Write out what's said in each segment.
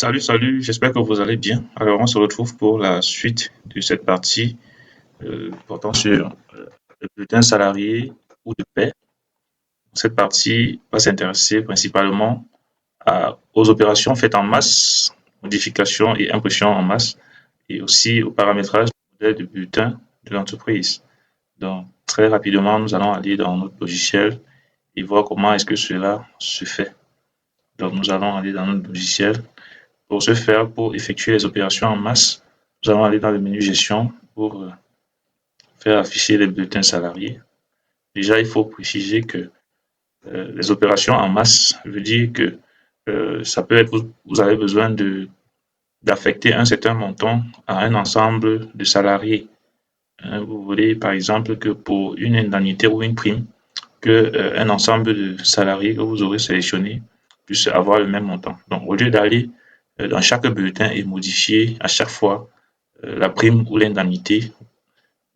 Salut, j'espère que vous allez bien. Alors, on se retrouve pour la suite de cette partie portant sur le bulletin salarié ou de paie. Cette partie va s'intéresser principalement aux opérations faites en masse, modifications et impressions en masse, et aussi au paramétrage du modèle de bulletin de l'entreprise. Donc, très rapidement, nous allons aller dans notre logiciel et voir comment est-ce que cela se fait. Donc, nous allons aller dans notre logiciel. Pour ce faire, pour effectuer les opérations en masse, nous allons aller dans le menu gestion pour faire afficher les bulletins salariés. Déjà, il faut préciser que les opérations en masse veut dire que ça peut être, vous avez besoin d'affecter un certain montant à un ensemble de salariés. Vous voulez, par exemple, que pour une indemnité ou une prime, que un ensemble de salariés que vous aurez sélectionné puisse avoir le même montant. Donc, au lieu d'aller dans chaque bulletin et modifier à chaque fois la prime ou l'indemnité,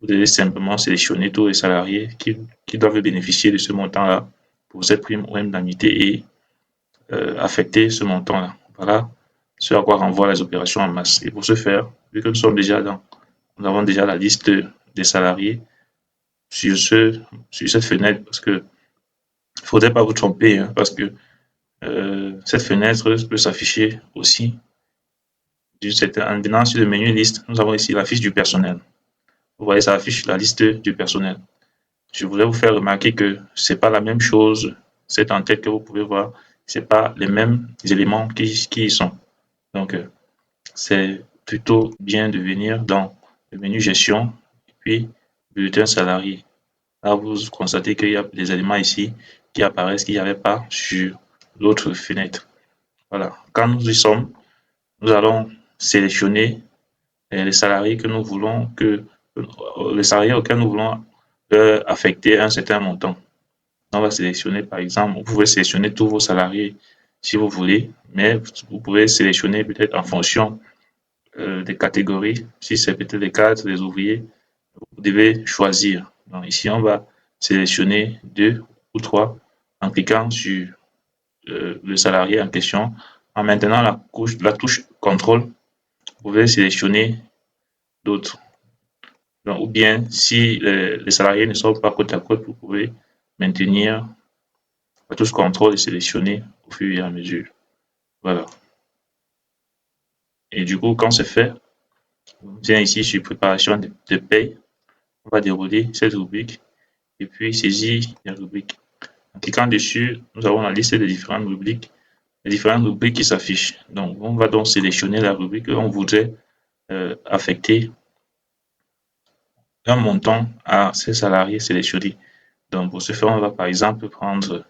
vous devez simplement sélectionner tous les salariés qui doivent bénéficier de ce montant-là pour cette prime ou indemnité et affecter ce montant-là. Voilà ce à quoi renvoient les opérations en masse. Et pour ce faire, vu que nous avons déjà la liste des salariés sur sur cette fenêtre, parce que il ne faudrait pas vous tromper, hein, parce que cette fenêtre peut s'afficher aussi en venant sur le menu liste. Nous avons ici la fiche du personnel. Vous voyez, ça affiche la liste du personnel. Je voulais vous faire remarquer que c'est pas la même chose. Cette en-tête que vous pouvez voir, c'est pas les mêmes éléments qui y sont. Donc, c'est plutôt bien de venir dans le menu gestion et puis bulletin salarié. Là, vous constatez qu'il y a des éléments ici qui apparaissent qu'il n'y avait pas sur l'autre fenêtre. Voilà. Quand nous y sommes, nous allons sélectionner les salariés que nous voulons les salariés auxquels nous voulons affecter un certain montant. On va sélectionner, par exemple, vous pouvez sélectionner tous vos salariés si vous voulez, mais vous pouvez sélectionner peut-être en fonction des catégories. Si c'est peut-être les cadres, les ouvriers, vous devez choisir. Donc ici, on va sélectionner deux ou trois en cliquant sur le salarié en question. En maintenant la touche contrôle, vous pouvez sélectionner d'autres. Donc, ou bien, si les salariés ne sont pas côte à côte, vous pouvez maintenir la touche contrôle et sélectionner au fur et à mesure. Voilà. Et du coup, quand c'est fait, on vient ici sur préparation de paye. On va dérouler cette rubrique et puis saisir la rubrique. En cliquant dessus, nous avons la liste des différentes rubriques, les différentes rubriques qui s'affichent. Donc, on va donc sélectionner la rubrique qu'on voudrait affecter un montant à ces salariés sélectionnés. Donc, pour ce faire, on va par exemple prendre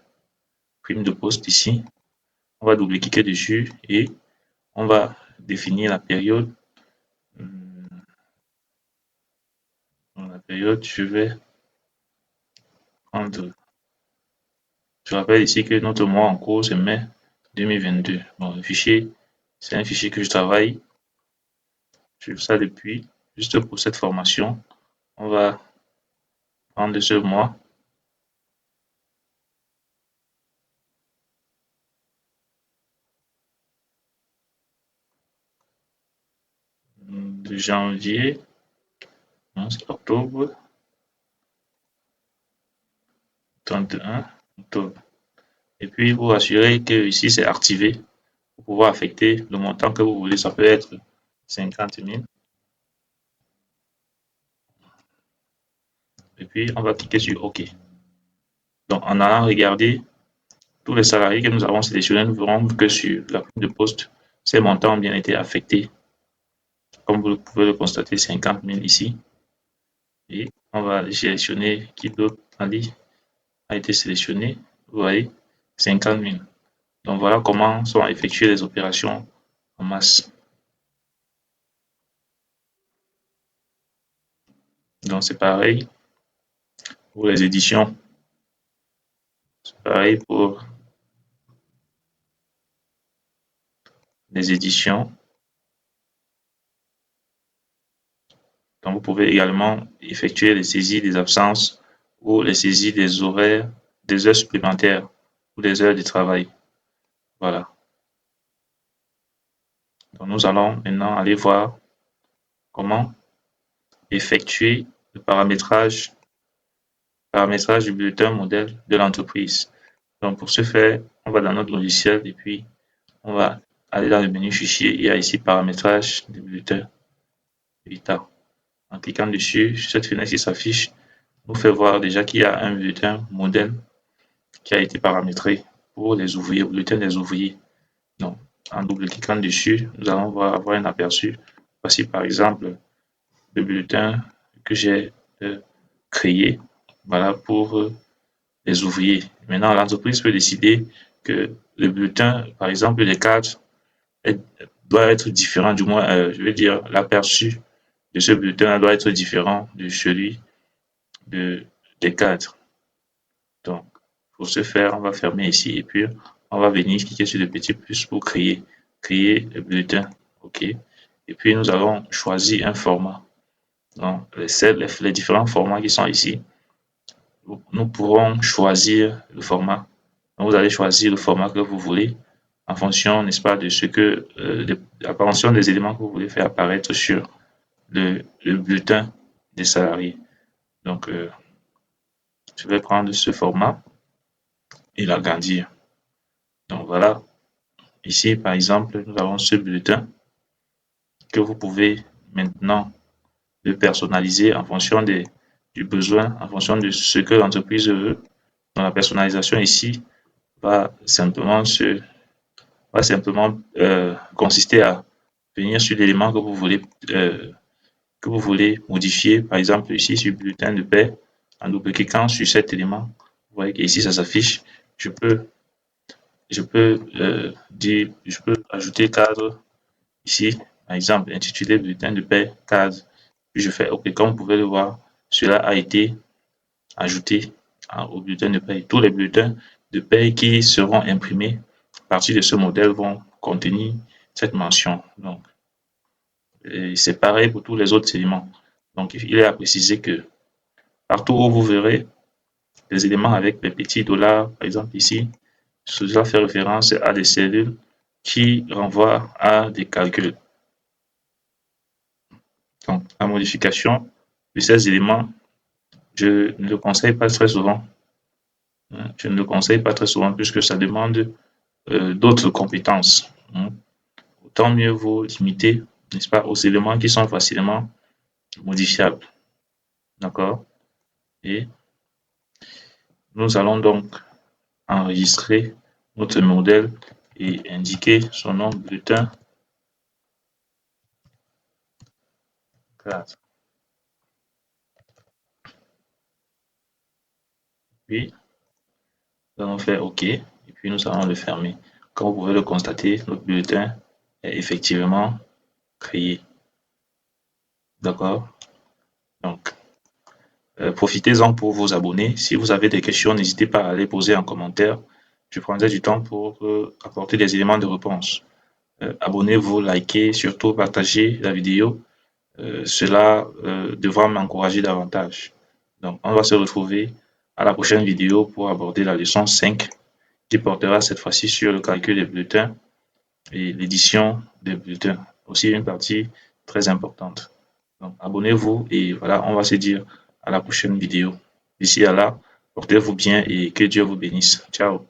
prime de poste ici. On va double-cliquer dessus et on va définir la période. Dans la période, je vais prendre. Je rappelle ici que notre mois en cours, c'est mai 2022. Bon, le fichier, c'est un fichier que je travaille. Je fais ça depuis. Juste pour cette formation, on va prendre ce mois de janvier, non, c'est octobre, 31 octobre. Et puis, vous assurez que ici, c'est activé pour pouvoir affecter le montant que vous voulez. Ça peut être 50 000. Et puis, on va cliquer sur OK. Donc, en allant regarder tous les salariés que nous avons sélectionnés, nous verrons que sur la prime de poste, ces montants ont bien été affectés. Comme vous pouvez le constater, 50 000 ici. Et on va sélectionner qui d'autre a été sélectionné. Vous voyez, 50 000. Donc, voilà comment sont effectuées les opérations en masse. Donc, c'est pareil pour les éditions. C'est pareil pour les éditions. Donc, vous pouvez également effectuer les saisies des absences ou les saisies des horaires, des heures supplémentaires ou des heures de travail. Voilà. Donc, nous allons maintenant aller voir comment effectuer le paramétrage du bulletin modèle de l'entreprise. Donc, pour ce faire, on va dans notre logiciel et puis on va aller dans le menu fichier. Il y a ici paramétrage du bulletin Vita. En cliquant dessus, cette fenêtre qui s'affiche nous fait voir déjà qu'il y a un bulletin modèle qui a été paramétré pour les ouvriers, bulletin des ouvriers. Donc, en double-cliquant dessus, nous allons avoir un aperçu. Voici par exemple le bulletin que j'ai créé, voilà, pour les ouvriers. Maintenant, l'entreprise peut décider que le bulletin, par exemple, les cadres, doit être différent, du moins, je veux dire, l'aperçu de ce bulletin doit être différent de celui des cadres. Donc, pour ce faire, on va fermer ici et puis on va venir cliquer sur le petit plus pour créer le bulletin. OK. Et puis, nous allons choisir un format. Donc, les différents formats qui sont ici, nous pourrons choisir le format. Donc, vous allez choisir le format que vous voulez en fonction, n'est-ce pas, de ce que, l'apparition des éléments que vous voulez faire apparaître sur le bulletin des salariés. Donc, je vais prendre ce format et l'agrandir. Donc, voilà. Ici, par exemple, nous avons ce bulletin que vous pouvez maintenant le personnaliser en fonction du besoin, en fonction de ce que l'entreprise veut. Donc, la personnalisation ici va simplement consister à venir sur l'élément que vous voulez modifier. Par exemple, ici, sur le bulletin de paie, en double-cliquant sur cet élément, vous voyez qu'ici, ça s'affiche. Je peux ajouter cadre ici, par exemple, intitulé bulletin de paie cadre. Puis je fais OK. Comme vous pouvez le voir, cela a été ajouté au bulletin de paie. Tous les bulletins de paie qui seront imprimés à partir de ce modèle vont contenir cette mention. Donc, c'est pareil pour tous les autres éléments. Donc, il est à préciser que partout où vous verrez des éléments avec les petits dollars, par exemple ici, cela fait référence à des cellules qui renvoient à des calculs. Donc, la modification de ces éléments, je ne le conseille pas très souvent. Je ne le conseille pas très souvent puisque ça demande d'autres compétences. Autant mieux vous limiter, n'est-ce pas, aux éléments qui sont facilement modifiables. D'accord? Et nous allons donc enregistrer notre modèle et indiquer son nom bulletin 4. Puis, nous allons faire OK et puis nous allons le fermer. Comme vous pouvez le constater, notre bulletin est effectivement créé. D'accord? Donc, profitez-en pour vous abonner. Si vous avez des questions, n'hésitez pas à les poser en commentaire. Je prendrai du temps pour apporter des éléments de réponse. Abonnez-vous, likez, surtout partagez la vidéo. Cela devra m'encourager davantage. Donc, on va se retrouver à la prochaine vidéo pour aborder la leçon 5 qui portera cette fois-ci sur le calcul des bulletins et l'édition des bulletins. Aussi une partie très importante. Donc, abonnez-vous et voilà, on va se dire à la prochaine vidéo. D'ici à là, portez-vous bien et que Dieu vous bénisse. Ciao.